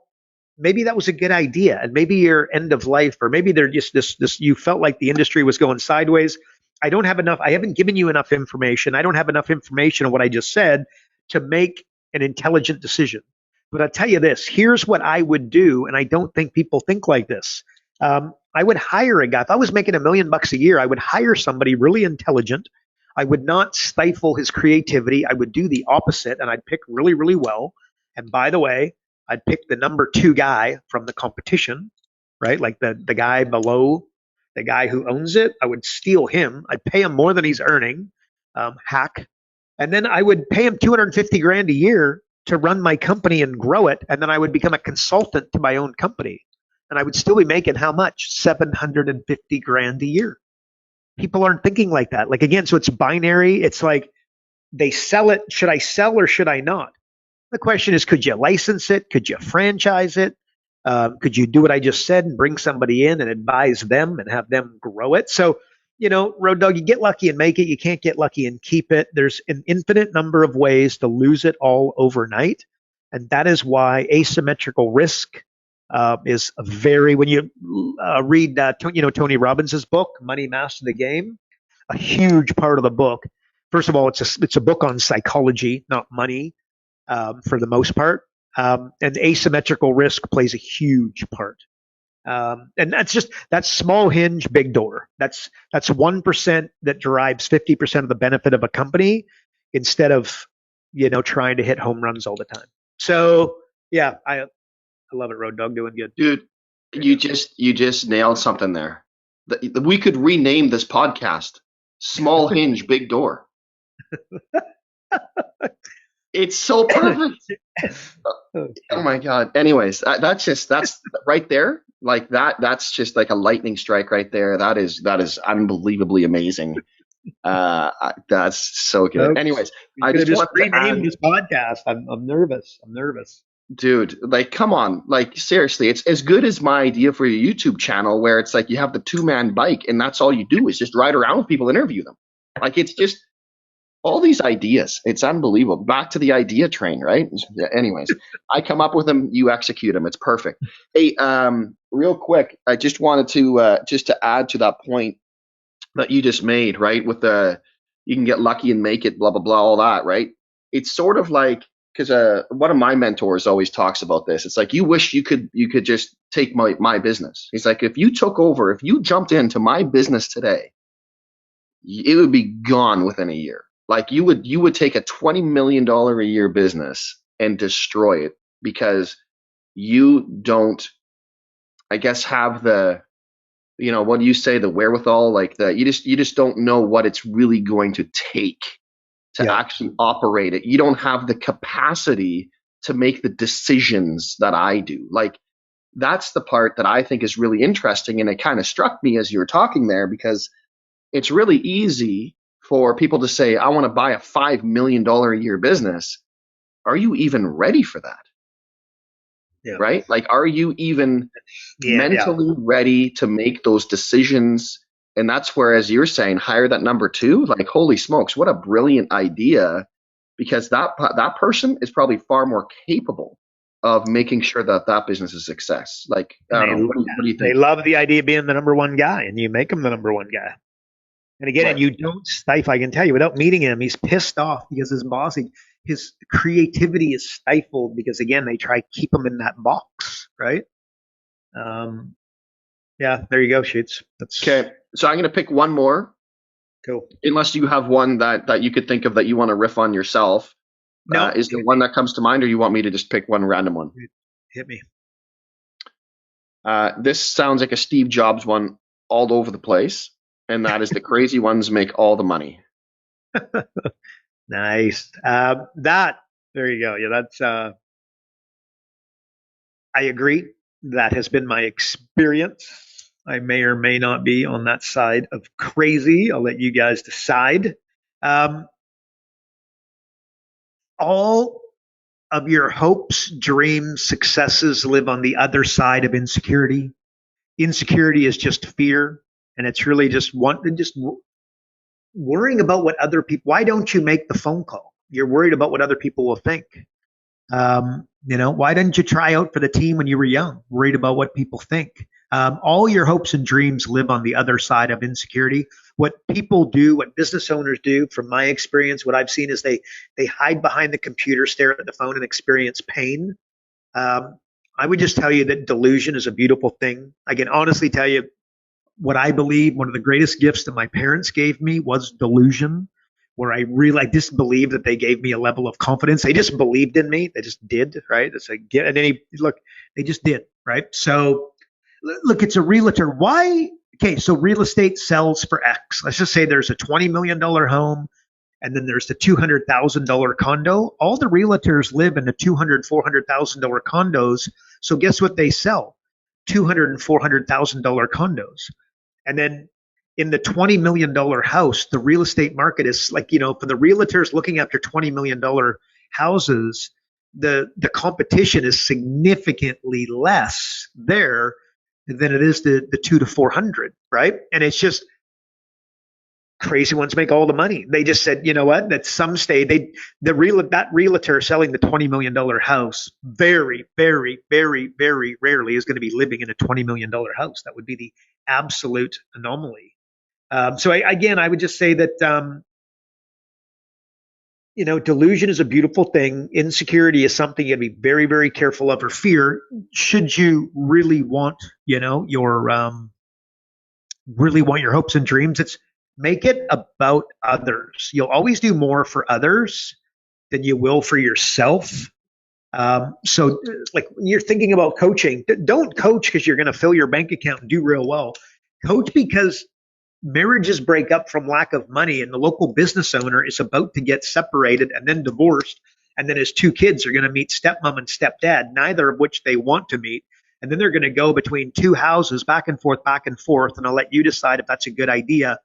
maybe that was a good idea, and maybe your end of life, or maybe they're just this. You felt like the industry was going sideways. I haven't given you enough information. I don't have enough information on what I just said to make an intelligent decision. But I'll tell you this: here's what I would do, and I don't think people think like this. I would hire a guy. If I was making $1 million a year, I would hire somebody really intelligent. I would not stifle his creativity. I would do the opposite, and I'd pick really, really well. And by the way, I'd pick the number 2 guy from the competition, right? Like the guy below the guy who owns it. I would steal him. I'd pay him more than he's earning, hack. And then I would pay him 250 grand a year to run my company and grow it. And then I would become a consultant to my own company. And I would still be making how much? 750 grand a year. People aren't thinking like that. Like, again, so it's binary. It's like they sell it. Should I sell or should I not? The question is, could you license it? Could you franchise it? Could you do what I just said and bring somebody in and advise them and have them grow it? So, Road Dog, you get lucky and make it. You can't get lucky and keep it. There's an infinite number of ways to lose it all overnight. And that is why asymmetrical risk is when you read, Tony Robbins' book, Money Master the Game, a huge part of the book. First of all, it's a book on psychology, not money, for the most part. And asymmetrical risk plays a huge part. And that's small hinge, big door. That's 1% that derives 50% of the benefit of a company instead of, trying to hit home runs all the time. So yeah, I love it, Road Dog, doing good. Dude, you just nailed something there. We could rename this podcast Small Hinge, Big Door. It's so perfect. Oh my God. Anyways, that's right there. Like that's just like a lightning strike right there. That is unbelievably amazing. That's so good. Folks, Anyways, I just want to rename this podcast. I'm nervous. Dude, like, come on. Like, seriously, it's as good as my idea for your YouTube channel where it's like you have the 2-man bike and that's all you do is just ride around with people, interview them. Like, it's just all these ideas. It's unbelievable. Back to the idea train, right? Anyways, I come up with them, you execute them. It's perfect. Hey, real quick, I just wanted to just to add to that point that you just made, right? With you can get lucky and make it, blah blah blah, all that, right? It's sort of like, because one of my mentors always talks about this. It's like, you wish you could just take my business. He's like, if you jumped into my business today, it would be gone within a year. Like you would take a $20 million a year business and destroy it because you don't, I guess, have the, what do you say, the wherewithal, like you just don't know what it's really going to take to actually operate it. You don't have the capacity to make the decisions that I do. Like, that's the part that I think is really interesting. And it kind of struck me as you were talking there, because it's really easy for people to say, I want to buy a $5 million a year business. Are you even ready for that? Yeah. Right? Like, are you even mentally ready to make those decisions? And that's where, as you're saying, hire that number 2. Like, holy smokes, what a brilliant idea, because that person is probably far more capable of making sure that business is a success. Like, I don't know, what do you think? They love the idea of being the number 1 guy, and you make them the number 1 guy. And again, and you don't stifle. I can tell you, without meeting him, he's pissed off because his boss, his creativity is stifled because, again, they try to keep him in that box, right? Yeah, there you go, Shoots. Okay, so I'm going to pick one more. Cool. Unless you have one that you could think of that you want to riff on yourself. No. Is there one that comes to mind, or you want me to just pick one random one? Hit me. This sounds like a Steve Jobs one all over the place. And that is, the crazy ones make all the money. Nice. There you go. Yeah, that's, I agree. That has been my experience. I may or may not be on that side of crazy. I'll let you guys decide. All of your hopes, dreams, successes live on the other side of insecurity. Insecurity is just fear. And it's really just worrying about what other people. Why don't you make the phone call? You're worried about what other people will think. Why didn't you try out for the team when you were young? Worried about what people think. All your hopes and dreams live on the other side of insecurity. What people do, what business owners do, from my experience, what I've seen is they hide behind the computer, stare at the phone, and experience pain. I would just tell you that delusion is a beautiful thing. I can honestly tell you, what I believe one of the greatest gifts that my parents gave me was delusion. where I just believed that they gave me a level of confidence. They just believed in me. They just did, right? It's like, and then look, they just did, right? So look, it's a realtor. Why? Okay, so real estate sells for X. Let's just say there's a $20 million home, and then there's the $200,000 condo. All the realtors live in the $200,000, $400,000 condos. So guess what they sell? $200,000 and $400,000 condos. And then in the $20 million house, the real estate market is like, for the realtors looking after $20 million houses, the competition is significantly less there than it is the 2 to 400, right? And it's just crazy ones make all the money. They just said, you know what? At some stage, that realtor selling the $20 million house very, very, very, very rarely is going to be living in a $20 million house. That would be the absolute anomaly. So I would just say that, delusion is a beautiful thing. Insecurity is something you got to be very, very careful of, or fear. Should you really want, really want your hopes and dreams, it's make it about others. You'll always do more for others than you will for yourself. So like when you're thinking about coaching, don't coach because you're going to fill your bank account and do real well. Coach because marriages break up from lack of money, and the local business owner is about to get separated and then divorced. And then his two kids are going to meet stepmom and stepdad, neither of which they want to meet. And then they're going to go between two houses back and forth. And I'll let you decide if that's a good idea.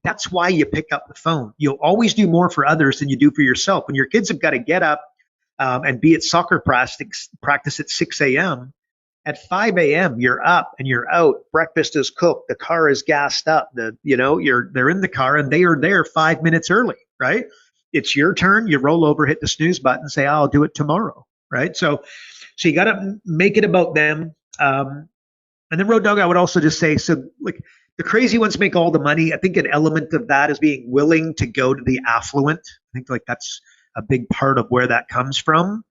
That's why you pick up the phone. You'll always do more for others than you do for yourself. When your kids have got to get up and be at soccer practice at 6 a.m., at 5 a.m., you're up and you're out. Breakfast is cooked. The car is gassed up. They're in the car and they are there 5 minutes early, right? It's your turn. You roll over, hit the snooze button, say, I'll do it tomorrow, right? So you got to make it about them. And then Road Dog, I would also just say, so like the crazy ones make all the money. I think an element of that is being willing to go to the affluent. I think like that's a big part of where that comes from.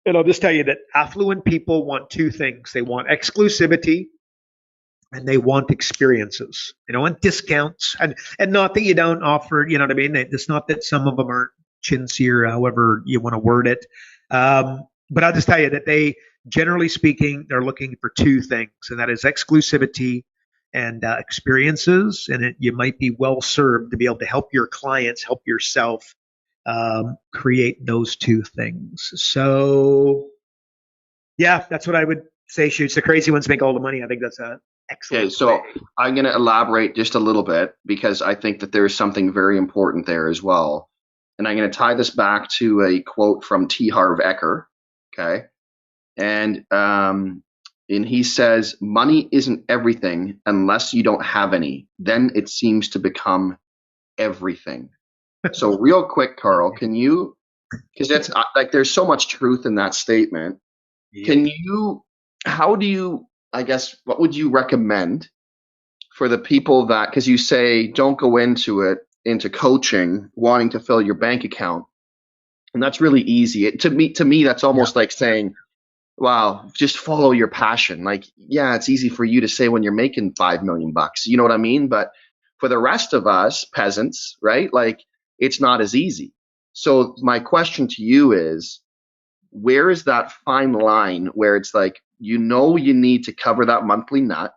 And I'll just tell you that affluent people want two things. They want exclusivity and they want experiences. They don't want discounts. And not that you don't offer, you know what I mean? It's not that some of them aren't chintzy or however you want to word it. But I'll just tell you that they, generally speaking, they're looking for two things, and that is exclusivity and experiences. And you might be well served to be able to help your clients, help yourself create those two things. So, yeah, that's what I would say. Shoots the crazy ones make all the money. I think that's an excellent. Okay, so I'm going to elaborate just a little bit because I think that there's something very important there as well. And I'm going to tie this back to a quote from T. Harv Eker. Okay. And he says, money isn't everything unless you don't have any. Then it seems to become everything. So real quick, Karl, can you, because that's like, there's so much truth in that statement. Yeah. How do you, I guess, what would you recommend for the people that, because you say, don't go into coaching, wanting to fill your bank account. And that's really easy. To me, that's almost like saying, wow, just follow your passion. Like, yeah, it's easy for you to say when you're making $5 million. You know what I mean? But for the rest of us peasants, right? Like, it's not as easy. So my question to you is, where is that fine line where it's like, you need to cover that monthly nut,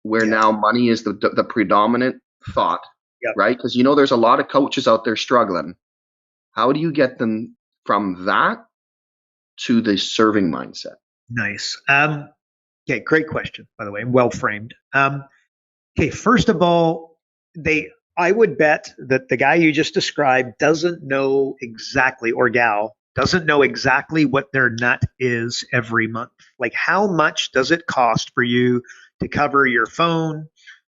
where now money is the predominant thought, right? Because there's a lot of coaches out there struggling. How do you get them from that to the serving mindset? Nice. Okay, great question, by the way, well framed. Okay, first of all, I would bet that the guy you just described doesn't know exactly, or gal, doesn't know exactly what their nut is every month. Like, how much does it cost for you to cover your phone,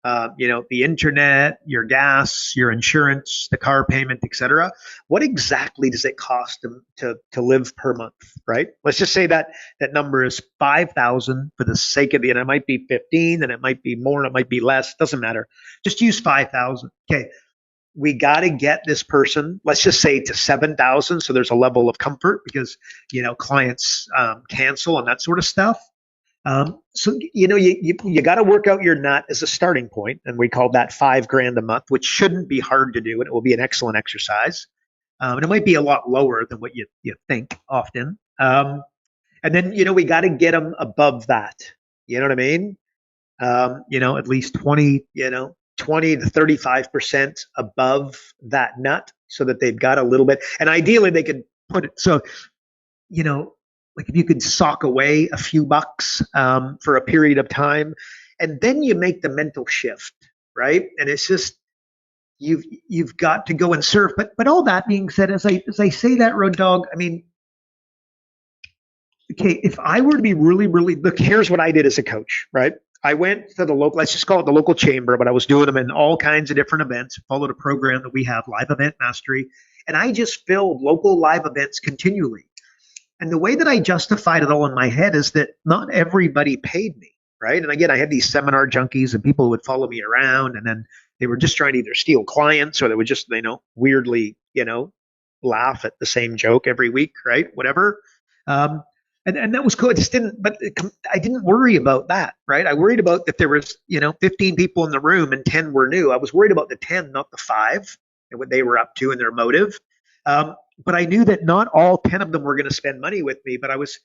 the internet, your gas, your insurance, the car payment, etc.? What exactly does it cost to live per month, right? Let's just say that number is 5,000 for the sake of it. It might be 15, and it might be more, and it might be less. Doesn't matter. Just use 5,000. Okay. We got to get this person, let's just say, to 7,000. So there's a level of comfort because, clients cancel and that sort of stuff. So you got to work out your nut as a starting point, and we call that $5,000 a month, which shouldn't be hard to do, and it will be an excellent exercise. And it might be a lot lower than what you think often. And then we got to get them above that. You know what I mean? At least 20 to 35% above that nut, so that they've got a little bit. And ideally, they could put it so like if you could sock away a few bucks for a period of time, and then you make the mental shift, right? And it's just you've got to go and surf. But all that being said, as I say that, Road Dog, I mean, okay, if I were to be really, really look, here's what I did as a coach, right? I went to the local, let's just call it the local chamber, but I was doing them in all kinds of different events, followed a program that we have, Live Event Mastery, and I just filled local live events continually. And the way that I justified it all in my head is that not everybody paid me, right? And again, I had these seminar junkies and people who would follow me around, and then they were just trying to either steal clients or they would just, weirdly, laugh at the same joke every week, right? Whatever. And that was cool. I didn't worry about that, right? I worried about if there was, 15 people in the room and 10 were new. I was worried about the 10, not the 5, and what they were up to and their motive. But I knew that not all 10 of them were going to spend money with me, but I was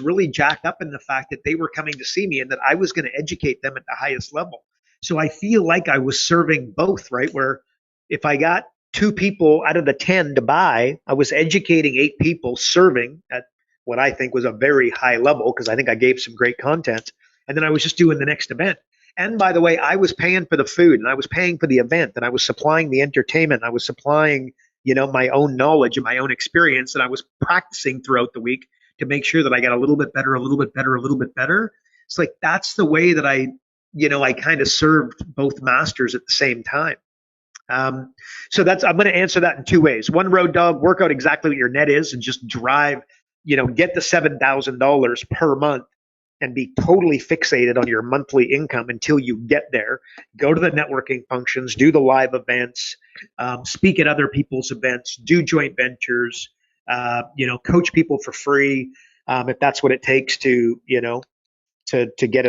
really jacked up in the fact that they were coming to see me and that I was going to educate them at the highest level. So I feel like I was serving both, right? Where if I got 2 people out of the 10 to buy, I was educating 8 people, serving at what I think was a very high level, because I think I gave some great content. And then I was just doing the next event. And by the way, I was paying for the food, and I was paying for the event, and I was supplying the entertainment. I was supplying, my own knowledge and my own experience. And I was practicing throughout the week to make sure that I got a little bit better, a little bit better, a little bit better. It's like, that's the way that I kind of served both masters at the same time. So I'm going to answer that in 2 ways. One, Road Dog, work out exactly what your net is and just drive, get the $7,000 per month and be totally fixated on your monthly income until you get there. Go to the networking functions, do the live events, speak at other people's events, do joint ventures, coach people for free, if that's what it takes to get a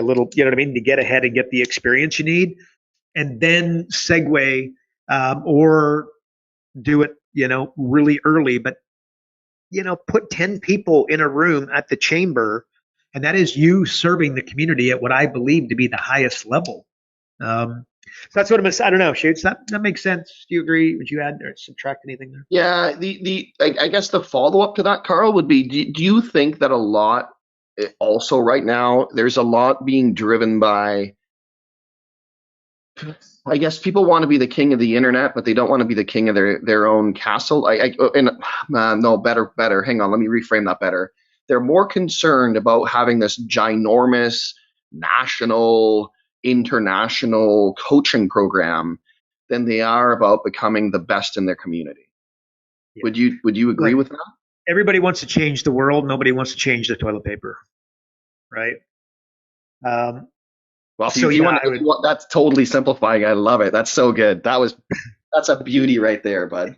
little, to get ahead and get the experience you need, and then segue or do it, really early, but put 10 people in a room at the chamber, and that is you serving the community at what I believe to be the highest level. So that's what I don't know, Shoots. That makes sense. Do you agree? Would you add or subtract anything there? Yeah, I guess the follow up to that, Carl, would be: do you think that a lot, also right now, there's a lot being driven by, I guess people want to be the king of the internet, but they don't want to be the king of their own castle. No, better. Hang on, let me reframe that better. They're more concerned about having this ginormous national, international coaching program than they are about becoming the best in their community. Yeah. Would you agree with that? Everybody wants to change the world. Nobody wants to change the toilet paper, right? Well, so that's totally simplifying. I love it. That's so good. That's a beauty right there, bud.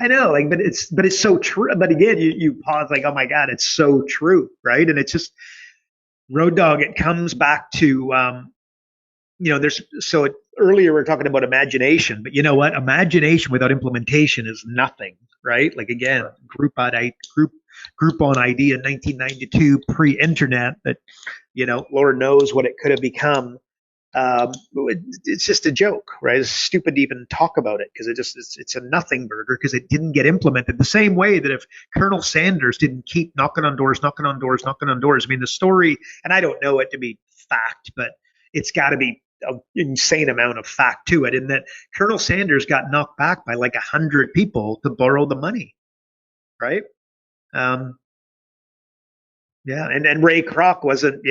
I know, but it's so true. But again, you pause, like, oh my God, it's so true, right? And it's just, Road Dog, it comes back to, earlier we were talking about imagination, but you know what? Imagination without implementation is nothing, right? Like, again, Groupon ID in 1992, pre-internet, that, Lord knows what it could have become. It's just a joke, right? It's stupid to even talk about it, because it's a nothing burger, because it didn't get implemented. The same way that if Colonel Sanders didn't keep knocking on doors, I mean, the story, and I don't know it to be fact, but it's got to be an insane amount of fact to it, in that Colonel Sanders got knocked back by like 100 people to borrow the money, right? Yeah, and Ray Kroc wasn't,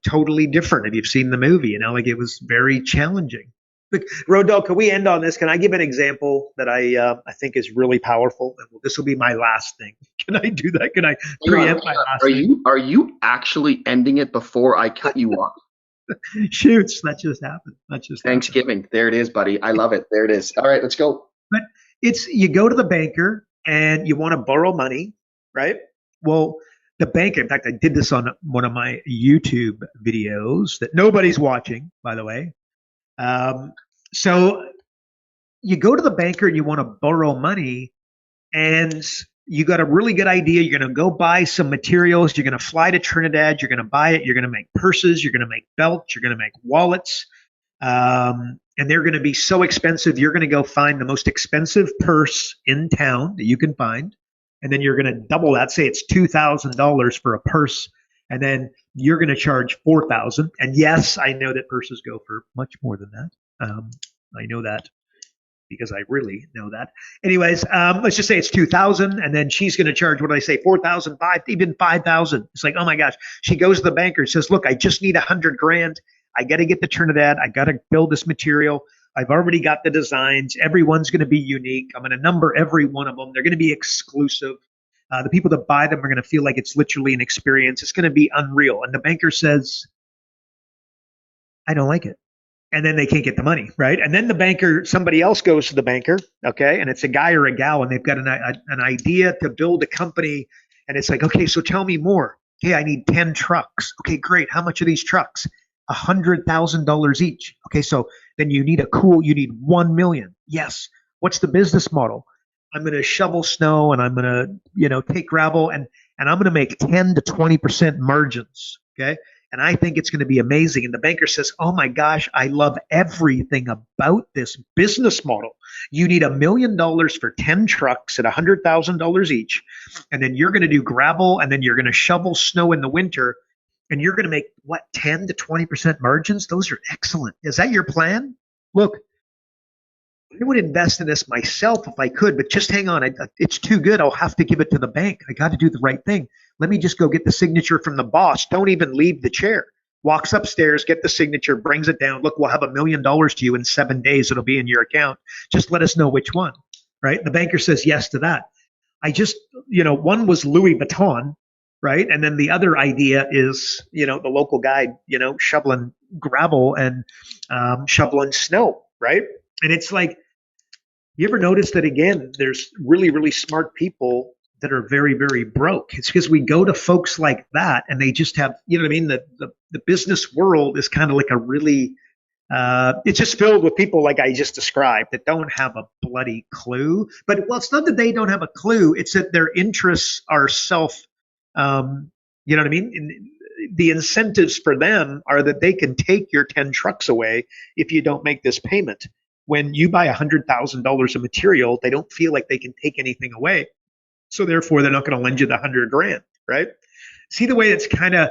totally different. If you've seen the movie, it was very challenging. Look, Road Dog, can we end on this? Can I give an example that I think is really powerful? This will be my last thing. Can I do that? Can I preempt my last thing? Are you actually ending it before I cut you off? Shoots, that just happened. Thanksgiving. There it is, buddy. I love it. There it is. All right, let's go. But you go to the banker and you want to borrow money, right? Well, the banker, in fact, I did this on one of my YouTube videos that nobody's watching, by the way. So you go to the banker and you want to borrow money, and you got a really good idea. You're going to go buy some materials. You're going to fly to Trinidad. You're going to buy it. You're going to make purses. You're going to make belts. You're going to make wallets. And they're going to be so expensive. You're going to go find the most expensive purse in town that you can find. And then you're going to double that. Say it's $2,000 for a purse. And then you're going to charge $4,000. And yes, I know that purses go for much more than that. I know that, because I really know that. Anyways, let's just say it's 2,000, and then she's going to charge, what did I say, 4,000, even 5,000. It's like, oh my gosh. She goes to the banker and says, look, I just need $100,000. I got to get to Trinidad. I got to build this material. I've already got the designs. Everyone's going to be unique. I'm going to number every one of them. They're going to be exclusive. The people that buy them are going to feel like it's literally an experience. It's going to be unreal. And the banker says, I don't like it. And then they can't get the money, right? And then the banker, somebody else goes to the banker, okay? And it's a guy or a gal, and they've got an idea to build a company. And it's like, okay, so tell me more. Okay, I need 10 trucks. Okay, great. How much are these trucks? $100,000 each. Okay, so then you need you need 1 million. Yes. What's the business model? I'm going to shovel snow, and I'm going to, take gravel, and I'm going to make 10 to 20% margins. Okay. And I think it's going to be amazing. And the banker says, oh my gosh, I love everything about this business model. You need $1 million for 10 trucks at $100,000 each. And then you're going to do gravel, and then you're going to shovel snow in the winter. And you're going to make, 10 to 20% margins? Those are excellent. Is that your plan? Look, I would invest in this myself if I could, but just hang on. It's too good. I'll have to give it to the bank. I got to do the right thing. Let me just go get the signature from the boss. Don't even leave the chair. Walks upstairs, get the signature, brings it down. Look, we'll have $1 million to you in 7 days. It'll be in your account. Just let us know which one, right? The banker says yes to that. I just, one was Louis Vuitton, right? And then the other idea is, the local guy, shoveling gravel and shoveling snow, right? And it's like, you ever notice that, again, there's really, really smart people that are very, very broke? It's because we go to folks like that, and they just have, the business world is kind of like a really, it's just filled with people like I just described that don't have a bloody clue. But, it's not that they don't have a clue. It's that their interests are the incentives for them are that they can take your 10 trucks away if you don't make this payment. When you buy $100,000 of material, they don't feel like they can take anything away. So therefore, they're not going to lend you the $100,000, right? See the way it's kind of,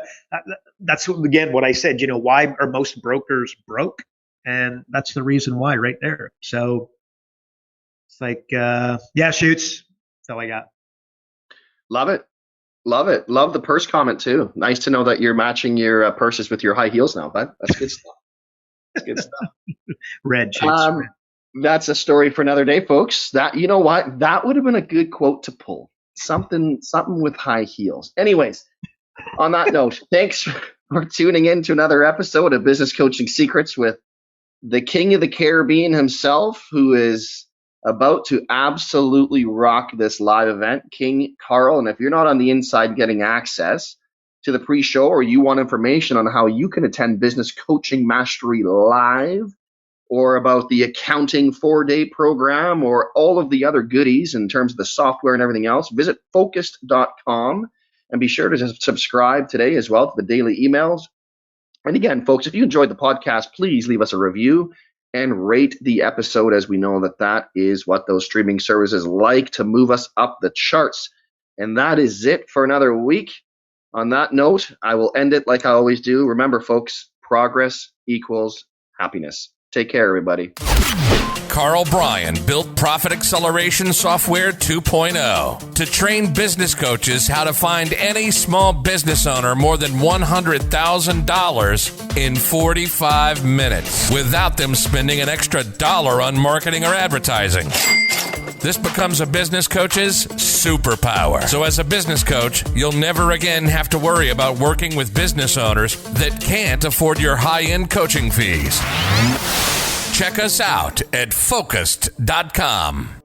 that's again what I said, why are most brokers broke? And that's the reason why right there. So it's like, shoots. That's all I got. Love it. Love it. Love the purse comment too. Nice to know that you're matching your purses with your high heels now, bud. That's good stuff. That's good stuff. Red shoots. That's a story for another day, folks. That, you know what? That would have been a good quote to pull. Something with high heels. Anyways, on that note, thanks for tuning in to another episode of Business Coaching Secrets with the King of the Caribbean himself, who is about to absolutely rock this live event, King Karl. And if you're not on the inside getting access to the pre-show, or you want information on how you can attend Business Coaching Mastery Live, or about the accounting 4-day program, or all of the other goodies in terms of the software and everything else, visit focused.com, and be sure to subscribe today as well to the daily emails. And again, folks, if you enjoyed the podcast, please leave us a review and rate the episode, as we know that is what those streaming services like to move us up the charts. And that is it for another week. On that note, I will end it like I always do. Remember, folks, progress equals happiness. Take care, everybody. Karl Bryan built Profit Acceleration Software 2.0 to train business coaches how to find any small business owner more than $100,000 in 45 minutes without them spending an extra dollar on marketing or advertising. This becomes a business coach's superpower. So as a business coach, you'll never again have to worry about working with business owners that can't afford your high-end coaching fees. Check us out at focused.com.